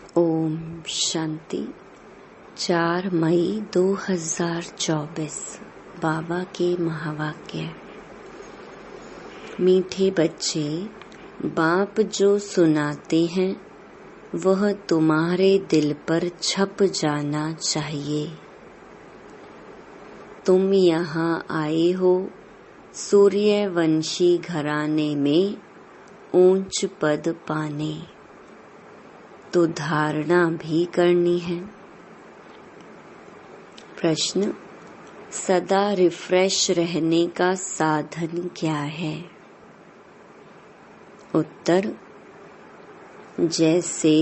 ओम शांति। 4 मई 2024 बाबा के महावाक्य। मीठे बच्चे, बाप जो सुनाते हैं वह तुम्हारे दिल पर छप जाना चाहिए। तुम यहाँ आए हो सूर्यवंशी घराने में ऊंच पद पाने, तो धारणा भी करनी है। प्रश्न: सदा रिफ्रेश रहने का साधन क्या है? उत्तर: जैसे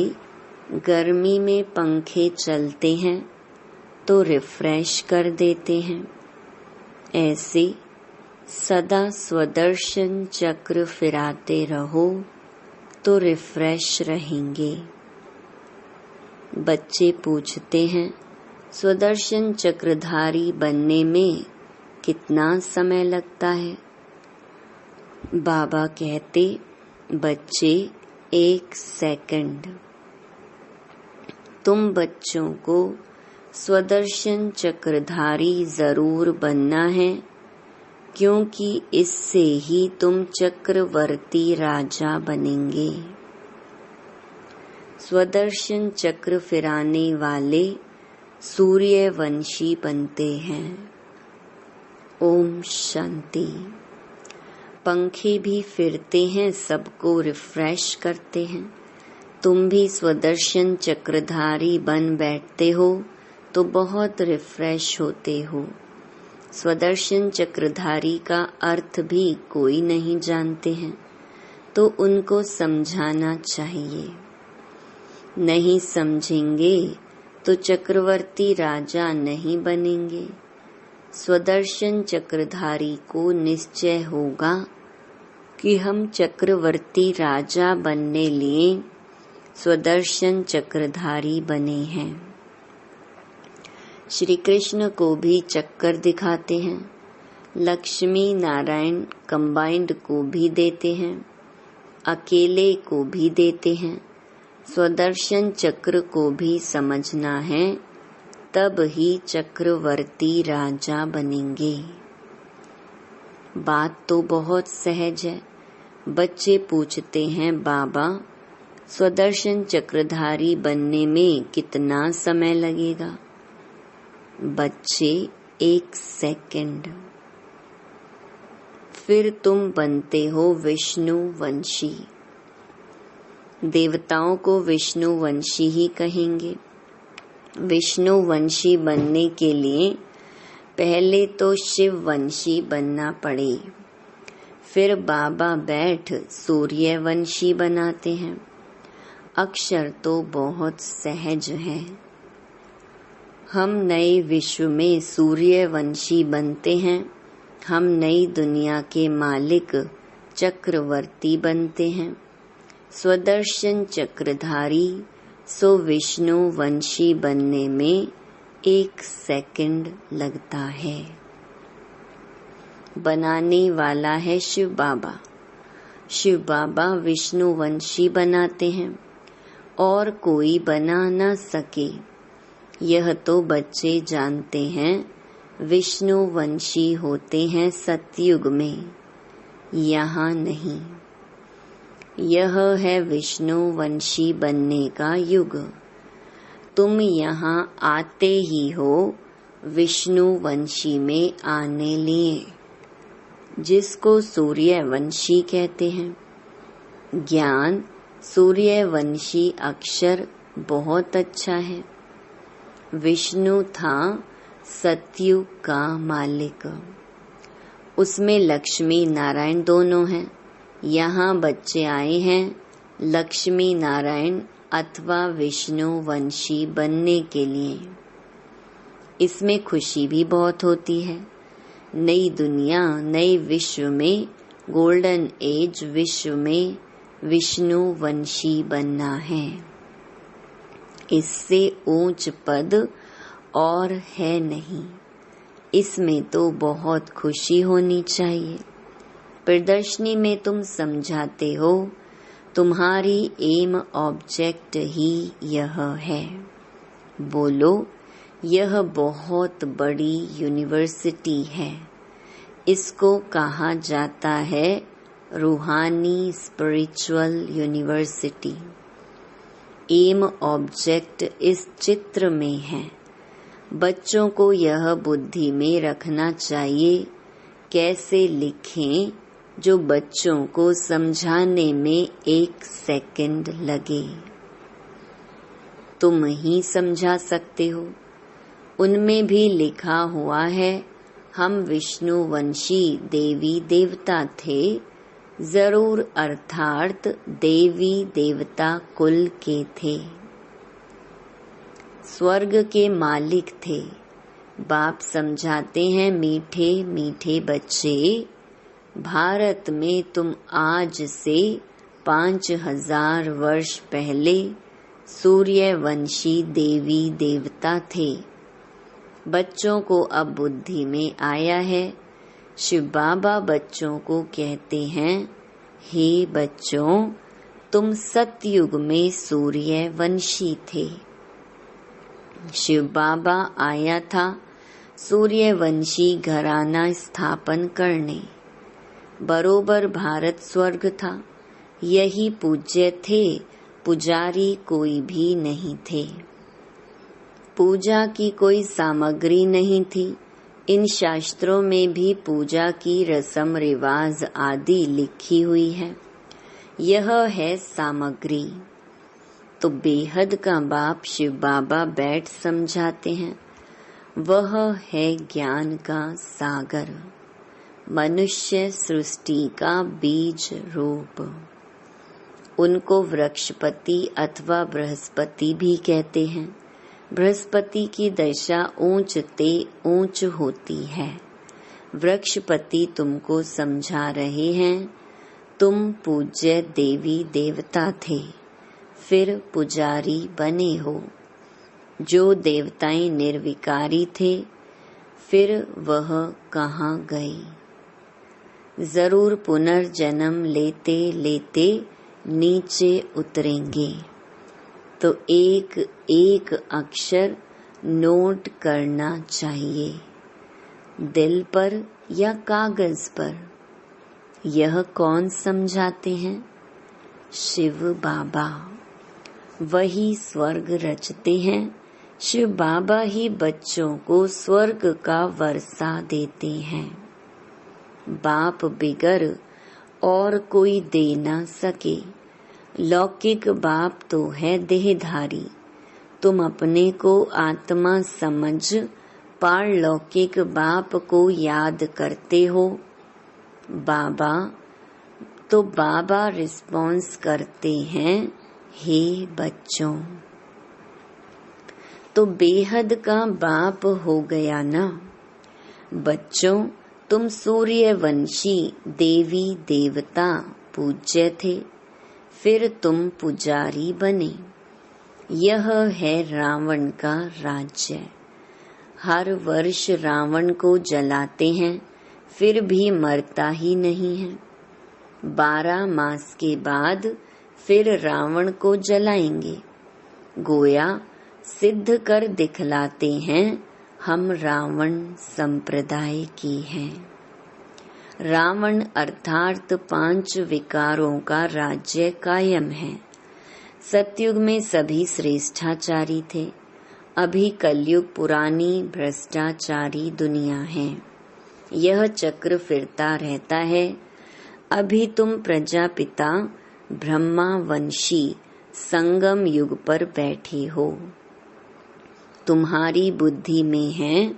गर्मी में पंखे चलते हैं तो रिफ्रेश कर देते हैं, ऐसे सदा स्वदर्शन चक्र फिराते रहो तो रिफ्रेश रहेंगे। बच्चे पूछते हैं, स्वदर्शन चक्रधारी बनने में कितना समय लगता है? बाबा कहते, बच्चे 1 सेकंड। तुम बच्चों को स्वदर्शन चक्रधारी जरूर बनना है, क्योंकि इससे ही तुम चक्रवर्ती राजा बनेंगे। स्वदर्शन चक्र फिराने वाले सूर्यवंशी बनते हैं। ओम शांति। पंखे भी फिरते हैं, सबको रिफ्रेश करते हैं। तुम भी स्वदर्शन चक्रधारी बन बैठते हो तो बहुत रिफ्रेश होते हो। स्वदर्शन चक्रधारी का अर्थ भी कोई नहीं जानते हैं, तो उनको समझाना चाहिए। नहीं समझेंगे तो चक्रवर्ती राजा नहीं बनेंगे। स्वदर्शन चक्रधारी को निश्चय होगा कि हम चक्रवर्ती राजा बनने लिए स्वदर्शन चक्रधारी बने हैं। श्री कृष्ण को भी चक्कर दिखाते हैं, लक्ष्मी नारायण कंबाइंड को भी देते हैं, अकेले को भी देते हैं। स्वदर्शन चक्र को भी समझना है, तब ही चक्रवर्ती राजा बनेंगे। बात तो बहुत सहज है। बच्चे पूछते हैं, बाबा स्वदर्शन चक्रधारी बनने में कितना समय लगेगा? बच्चे 1 सेकंड। फिर तुम बनते हो विष्णु वंशी। देवताओं को विष्णु वंशी ही कहेंगे। विष्णु वंशी बनने के लिए पहले तो शिव वंशी बनना पड़े, फिर बाबा बैठ सूर्यवंशी बनाते हैं। अक्षर तो बहुत सहज है। हम नए विश्व में सूर्यवंशी बनते हैं। हम नई दुनिया के मालिक चक्रवर्ती बनते हैं। स्वदर्शन चक्रधारी सो विष्णु वंशी बनने में 1 सेकंड लगता है। बनाने वाला है शिव बाबा। शिव बाबा विष्णु वंशी बनाते हैं और कोई बना न सके, यह तो बच्चे जानते हैं। विष्णु वंशी होते हैं सतयुग में, यहाँ नहीं। यह है विष्णु वंशी बनने का युग। तुम यहाँ आते ही हो विष्णु वंशी में आने लिए, जिसको सूर्यवंशी कहते हैं। ज्ञान सूर्यवंशी अक्षर बहुत अच्छा है। विष्णु था सतयुग का मालिक, उसमें लक्ष्मी नारायण दोनों हैं। यहाँ बच्चे आए हैं लक्ष्मी नारायण अथवा विष्णु वंशी बनने के लिए। इसमें खुशी भी बहुत होती है। नई दुनिया, नए विश्व में, गोल्डन एज विश्व में विष्णु वंशी बनना है। इससे ऊंच पद और है नहीं। इसमें तो बहुत खुशी होनी चाहिए। प्रदर्शनी में तुम समझाते हो तुम्हारी एम ऑब्जेक्ट ही यह है। बोलो, यह बहुत बड़ी यूनिवर्सिटी है। इसको कहा जाता है रूहानी स्पिरिचुअल यूनिवर्सिटी। एम ऑब्जेक्ट इस चित्र में है। बच्चों को यह बुद्धि में रखना चाहिए, कैसे लिखें जो बच्चों को समझाने में 1 सेकंड लगे। तुम ही समझा सकते हो। उनमें भी लिखा हुआ है, हम विष्णुवंशी देवी देवता थे, जरूर अर्थात देवी देवता कुल के थे। स्वर्ग के मालिक थे। बाप समझाते हैं, मीठे मीठे बच्चे, भारत में तुम आज से 5000 वर्ष पहले सूर्यवंशी देवी देवता थे। बच्चों को अब बुद्धि में आया है। शिव बाबा बच्चों को कहते हैं, हे बच्चों, तुम सतयुग में सूर्यवंशी थे। शिव बाबा आया था सूर्यवंशी घराना स्थापन करने। बरोबर भारत स्वर्ग था। यही पूज्य थे, पुजारी कोई भी नहीं थे। पूजा की कोई सामग्री नहीं थी। इन शास्त्रों में भी पूजा की रस्म रिवाज आदि लिखी हुई है। यह है सामग्री। तो बेहद का बाप शिव बाबा बैठ समझाते हैं। वह है ज्ञान का सागर, मनुष्य सृष्टि का बीज रूप। उनको वृक्षपति अथवा बृहस्पति भी कहते हैं। बृहस्पति की दशा ऊंच ते ऊंच होती है। वृक्षपति तुमको समझा रहे हैं, तुम पूज्य देवी देवता थे, फिर पुजारी बने हो। जो देवताएं निर्विकारी थे, फिर वह कहाँ गए। जरूर पुनर्जन्म लेते लेते नीचे उतरेंगे। तो एक एक अक्षर नोट करना चाहिए, दिल पर या कागज पर। यह कौन समझाते हैं? शिव बाबा। वही स्वर्ग रचते हैं। शिव बाबा ही बच्चों को स्वर्ग का वर्षा देते हैं। बाप बिगर और कोई दे ना सके। लौकिक बाप तो है देहधारी। तुम अपने को आत्मा समझ पारलौकिक बाप को याद करते हो। बाबा तो बाबा रिस्पॉन्स करते हैं, हे बच्चों। तो बेहद का बाप हो गया ना। बच्चों, तुम सूर्यवंशी देवी देवता पूज्य थे, फिर तुम पुजारी बने। यह है रावण का राज्य। हर वर्ष रावण को जलाते हैं, फिर भी मरता ही नहीं है। 12 मास के बाद फिर रावण को जलाएंगे। गोया सिद्ध कर दिखलाते हैं, हम रावण संप्रदाय की हैं। रावण अर्थात 5 विकारों का राज्य कायम है। सतयुग में सभी श्रेष्ठाचारी थे। अभी कलयुग पुरानी भ्रष्टाचारी दुनिया है। यह चक्र फिरता रहता है। अभी तुम प्रजापिता ब्रह्मावंशी संगम युग पर बैठे हो। तुम्हारी बुद्धि में है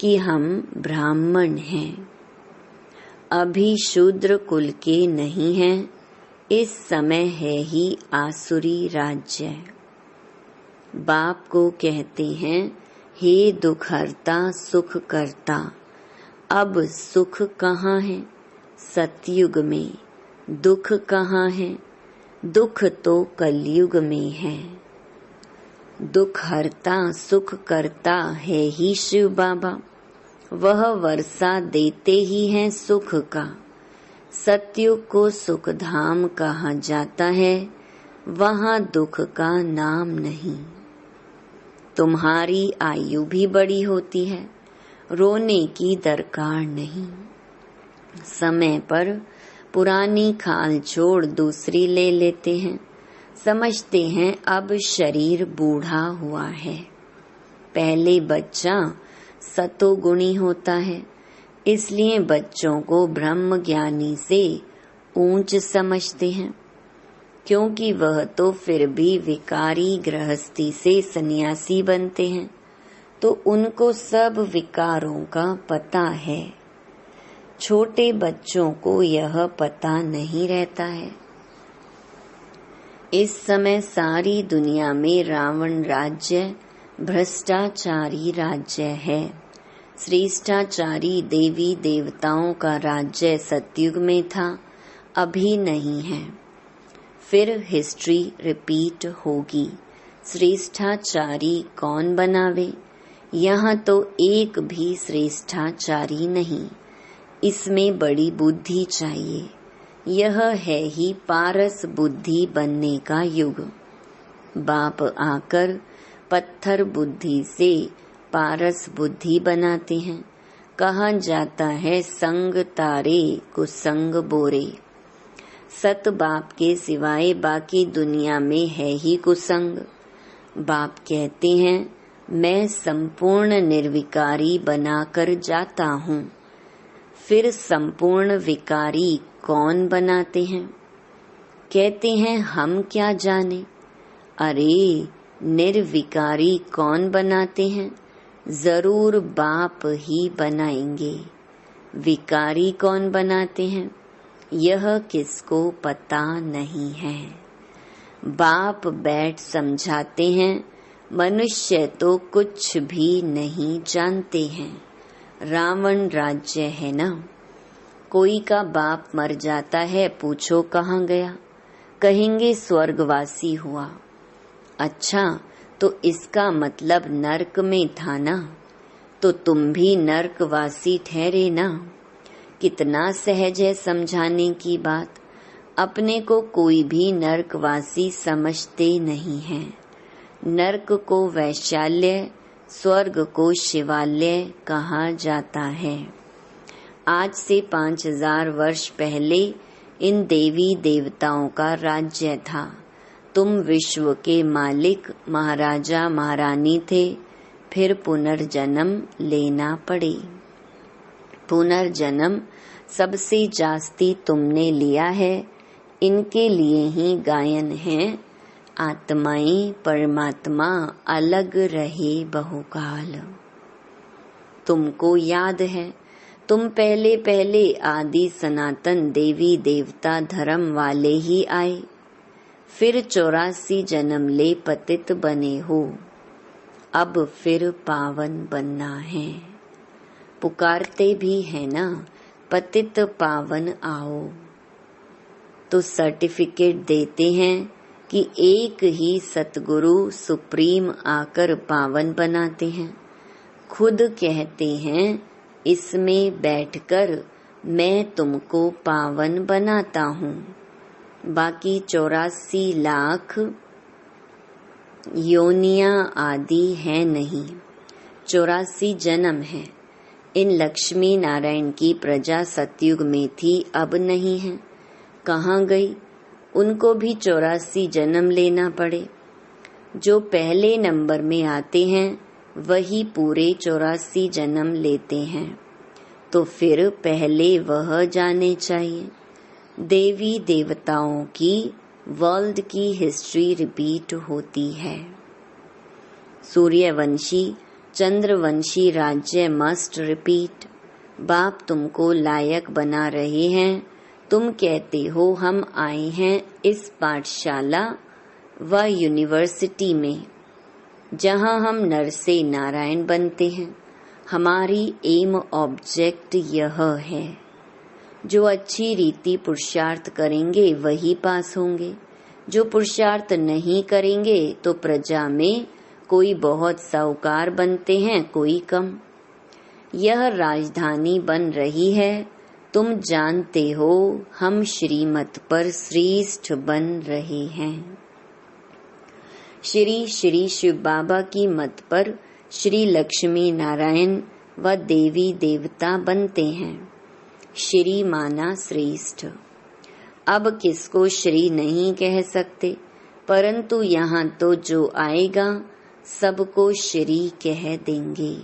कि हम ब्राह्मण हैं। अभी शूद्र कुल के नहीं हैं। इस समय है ही आसुरी राज्य। बाप को कहते हैं, हे दुखहर्ता सुख करता। अब सुख कहाँ है? सतयुग में। दुख कहाँ है? दुख तो कलयुग में है। दुखहर्ता सुख करता है ही शिव बाबा। वह वर्षा देते ही हैं सुख का। सतयुग को सुख धाम कहा जाता है, वहाँ दुख का नाम नहीं। तुम्हारी आयु भी बड़ी होती है, रोने की दरकार नहीं। समय पर पुरानी खाल छोड़ दूसरी ले लेते हैं, समझते हैं अब शरीर बूढ़ा हुआ है। पहले बच्चा सतोगुणी होता है, इसलिए बच्चों को ब्रह्म ज्ञानी से ऊंच समझते हैं, क्योंकि वह तो फिर भी विकारी गृहस्थी से सन्यासी बनते हैं, तो उनको सब विकारों का पता है। छोटे बच्चों को यह पता नहीं रहता है। इस समय सारी दुनिया में रावण राज्य भ्रष्टाचारी राज्य है। श्रेष्ठाचारी देवी देवताओं का राज्य सतयुग में था, अभी नहीं है। फिर हिस्ट्री रिपीट होगी। श्रेष्ठाचारी कौन बनावे? यहाँ तो एक भी श्रेष्ठाचारी नहीं। इसमें बड़ी बुद्धि चाहिए। यह है ही पारस बुद्धि बनने का युग। बाप आकर पत्थर बुद्धि से पारस बुद्धि बनाते हैं। कहा जाता है संग तारे कुसंग बोरे। सत बाप के सिवाय बाकी दुनिया में है ही कुसंग। बाप कहते हैं मैं संपूर्ण निर्विकारी बनाकर जाता हूँ। फिर संपूर्ण विकारी कौन बनाते हैं? कहते हैं हम क्या जाने। अरे निर्विकारी कौन बनाते हैं? जरूर बाप ही बनाएंगे। विकारी कौन बनाते हैं? यह किसको पता नहीं है। बाप बैठ समझाते हैं। मनुष्य तो कुछ भी नहीं जानते हैं। रावण राज्य है ना। कोई का बाप मर जाता है, पूछो कहाँ गया? कहेंगे स्वर्गवासी हुआ। अच्छा, तो इसका मतलब नरक में था ना, तो तुम भी नरकवासी ठहरे ना। कितना सहज है समझाने की बात। अपने को कोई भी नरकवासी समझते नहीं है। नरक को वैशाल्य, स्वर्ग को शिवालय कहा जाता है। आज से 5000 वर्ष पहले इन देवी देवताओं का राज्य था। तुम विश्व के मालिक महाराजा महारानी थे। फिर पुनर्जन्म लेना पड़े। पुनर्जन्म सबसे जास्ती तुमने लिया है। इनके लिए ही गायन है, आत्माएं परमात्मा अलग रहे बहुकाल। तुमको याद है, तुम पहले पहले आदि सनातन देवी देवता धर्म वाले ही आए। फिर 84 जन्म ले पतित बने हो। अब फिर पावन बनना है। पुकारते भी है ना, पतित पावन आओ। तो सर्टिफिकेट देते हैं कि एक ही सतगुरु सुप्रीम आकर पावन बनाते हैं। खुद कहते हैं इसमें बैठकर मैं तुमको पावन बनाता हूँ। बाकी 84 लाख योनियां आदि है नहीं, 84 जन्म है। इन लक्ष्मी नारायण की प्रजा सतयुग में थी, अब नहीं है। कहाँ गई? उनको भी 84 जन्म लेना पड़े। जो पहले नंबर में आते हैं वही पूरे 84 जन्म लेते हैं। तो फिर पहले वह जाने चाहिए। देवी देवताओं की वर्ल्ड की हिस्ट्री रिपीट होती है। सूर्यवंशी चंद्रवंशी राज्य मस्ट रिपीट। बाप तुमको लायक बना रहे हैं। तुम कहते हो हम आए हैं इस पाठशाला व यूनिवर्सिटी में, जहां हम नर से नारायण बनते हैं। हमारी एम ऑब्जेक्ट यह है। जो अच्छी रीति पुरुषार्थ करेंगे वही पास होंगे। जो पुरुषार्थ नहीं करेंगे तो प्रजा में कोई बहुत साहूकार बनते हैं, कोई कम। यह राजधानी बन रही है। तुम जानते हो हम श्रीमत पर श्रेष्ठ बन रहे हैं। श्री श्री शिव बाबा की मत पर श्री लक्ष्मी नारायण व देवी देवता बनते हैं। श्री माना श्रेष्ठ। अब किसको श्री नहीं कह सकते, परंतु यहाँ तो जो आएगा सबको श्री कह देंगे।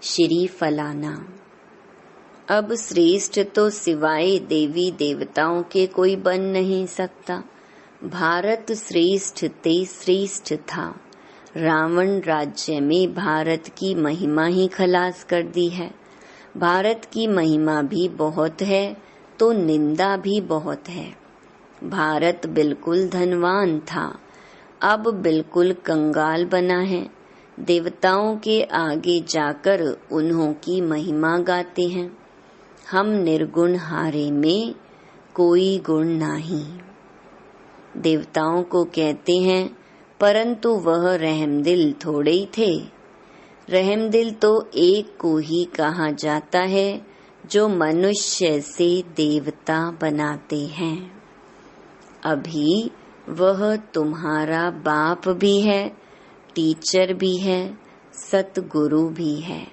श्री फलाना। अब श्रेष्ठ तो सिवाय देवी देवताओं के कोई बन नहीं सकता। भारत श्रेष्ठ ते श्रेष्ठ था। रावण राज्य में भारत की महिमा ही खलास कर दी है। भारत की महिमा भी बहुत है तो निंदा भी बहुत है। भारत बिल्कुल धनवान था, अब बिल्कुल कंगाल बना है। देवताओं के आगे जाकर उन्हों की महिमा गाते हैं। हम निर्गुण हारे में कोई गुण नहीं। देवताओं को कहते हैं, परंतु वह रहमदिल थोड़े ही थे। रहमदिल तो एक को ही कहा जाता है जो मनुष्य से देवता बनाते हैं। अभी वह तुम्हारा बाप भी है, टीचर भी है, सतगुरु भी है।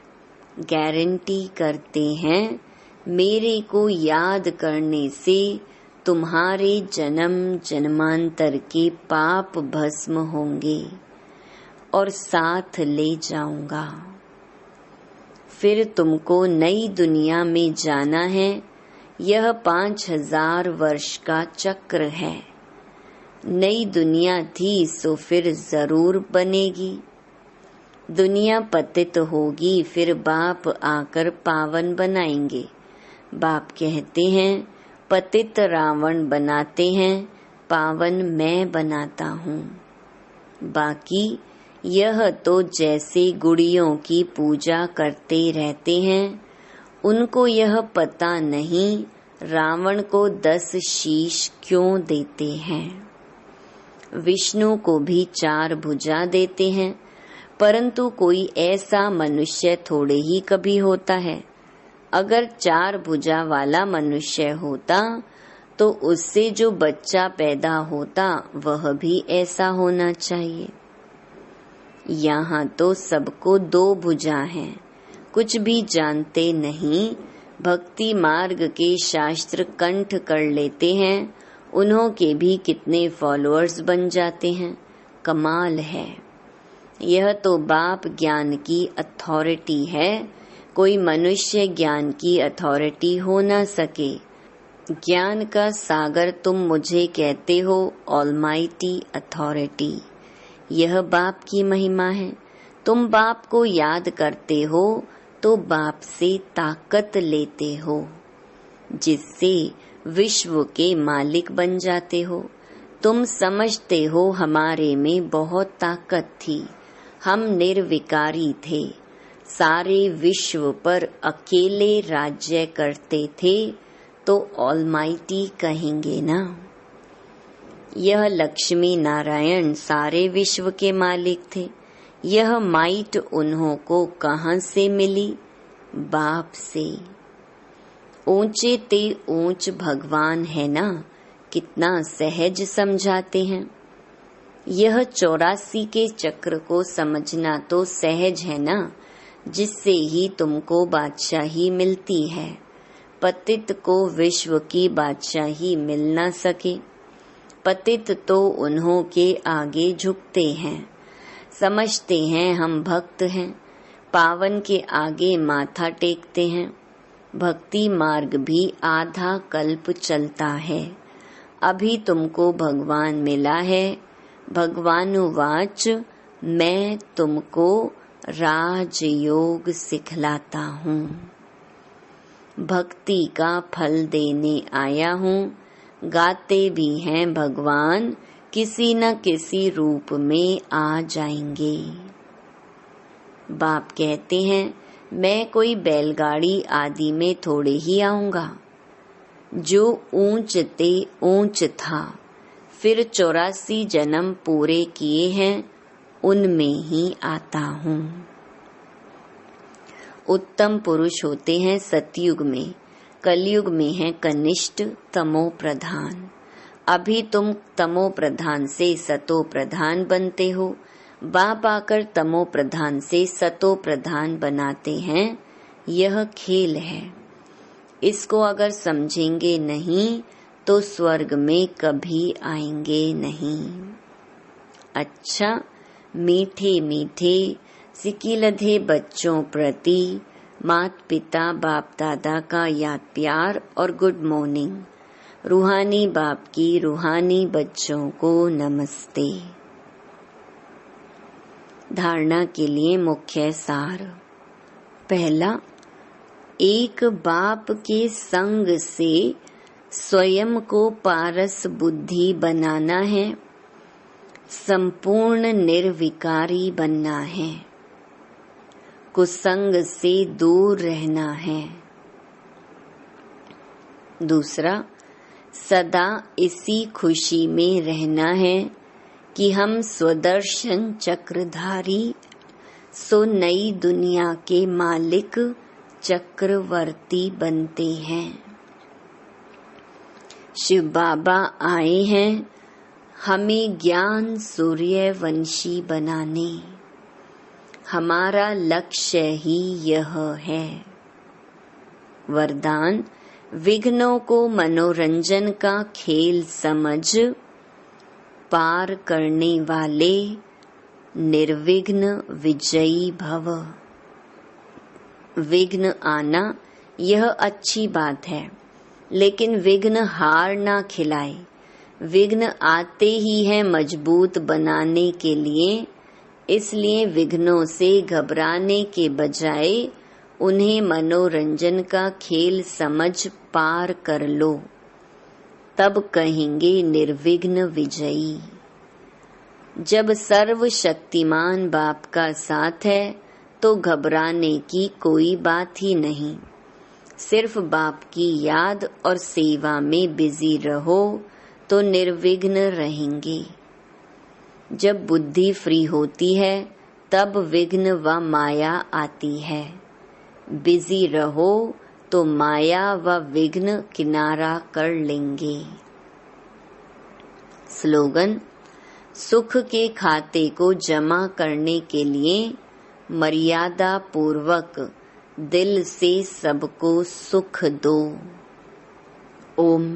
गारंटी करते हैं मेरे को याद करने से तुम्हारे जन्म जन्मांतर के पाप भस्म होंगे और साथ ले जाऊंगा। फिर तुमको नई दुनिया में जाना है। यह 5000 वर्ष का चक्र है। नई दुनिया थी सो फिर जरूर बनेगी। दुनिया पतित होगी, फिर बाप आकर पावन बनाएंगे। बाप कहते हैं पतित रावण बनाते हैं, पावन मैं बनाता हूँ। बाकी यह तो जैसे गुड़ियों की पूजा करते रहते हैं, उनको यह पता नहीं रावण को 10 शीश क्यों देते हैं। विष्णु को भी 4 भुजा देते हैं, परंतु कोई ऐसा मनुष्य थोड़े ही कभी होता है। अगर 4 भुजा वाला मनुष्य होता तो उससे जो बच्चा पैदा होता वह भी ऐसा होना चाहिए। यहाँ तो सबको 2 भुजा हैं, कुछ भी जानते नहीं। भक्ति मार्ग के शास्त्र कंठ कर लेते हैं, उन्हों के भी कितने फॉलोअर्स बन जाते हैं। कमाल है। यह तो बाप ज्ञान की अथॉरिटी है, कोई मनुष्य ज्ञान की अथॉरिटी हो न सके। ज्ञान का सागर तुम मुझे कहते हो, ऑलमाइटी अथॉरिटी। यह बाप की महिमा है। तुम बाप को याद करते हो तो बाप से ताकत लेते हो, जिससे विश्व के मालिक बन जाते हो। तुम समझते हो हमारे में बहुत ताकत थी, हम निर्विकारी थे, सारे विश्व पर अकेले राज्य करते थे, तो ऑलमाइटी कहेंगे ना। यह लक्ष्मी नारायण सारे विश्व के मालिक थे। यह माइट उन्हों को कहाँ से मिली? बाप से। ऊंचे ते ऊंच भगवान है ना, कितना सहज समझाते हैं। यह 84 के चक्र को समझना तो सहज है ना, जिससे ही तुमको बादशाही मिलती है। पतित को विश्व की बादशाही मिल ना सके। पतित तो उन्हों के आगे झुकते हैं, समझते हैं हम भक्त हैं, पावन के आगे माथा टेकते हैं। भक्ति मार्ग भी आधा कल्प चलता है। अभी तुमको भगवान मिला है। भगवानुवाच, मैं तुमको राजयोग सिखलाता हूँ, भक्ति का फल देने आया हूँ। गाते भी हैं भगवान, किसी न किसी रूप में आ जाएंगे। बाप कहते हैं मैं कोई बैलगाड़ी आदि में थोड़े ही आऊंगा। जो ऊंच ते ऊंच था, फिर 84 जन्म पूरे किए हैं, उनमें ही आता हूँ। उत्तम पुरुष होते हैं सतयुग में, कलयुग में है कनिष्ठ तमो प्रधान। अभी तुम तमो प्रधान से सतो प्रधान बनते हो, बाप आकर तमो प्रधान से सतो प्रधान बनाते हैं। यह खेल है। इसको अगर समझेंगे नहीं तो स्वर्ग में कभी आएंगे नहीं। अच्छा, मीठे मीठे सिकिलधे बच्चों प्रति माता पिता बाप दादा का याद प्यार और गुड मॉर्निंग। रूहानी बाप की रूहानी बच्चों को नमस्ते। धारणा के लिए मुख्य सार। पहला, एक बाप के संग से स्वयं को पारस बुद्धि बनाना है, संपूर्ण निर्विकारी बनना है, कुसंग से दूर रहना है। दूसरा, सदा इसी खुशी में रहना है कि हम स्वदर्शन चक्रधारी सो नई दुनिया के मालिक चक्रवर्ती बनते हैं। शिव बाबा आए हैं हमें ज्ञान सूर्यवंशी बनाने। हमारा लक्ष्य ही यह है। वरदान, विघ्नों को मनोरंजन का खेल समझ पार करने वाले निर्विघ्न विजयी भव। विघ्न आना यह अच्छी बात है, लेकिन विघ्न हार ना खिलाए। विघ्न आते ही है मजबूत बनाने के लिए। इसलिए विघ्नों से घबराने के बजाय उन्हें मनोरंजन का खेल समझ पार कर लो, तब कहेंगे निर्विघ्न विजयी। जब सर्वशक्तिमान बाप का साथ है तो घबराने की कोई बात ही नहीं। सिर्फ बाप की याद और सेवा में बिजी रहो तो निर्विघ्न रहेंगे। जब बुद्धि फ्री होती है तब विघ्न व माया आती है। बिजी रहो तो माया व विघ्न किनारा कर लेंगे। स्लोगन, सुख के खाते को जमा करने के लिए मर्यादा पूर्वक दिल से सबको सुख दो। ओम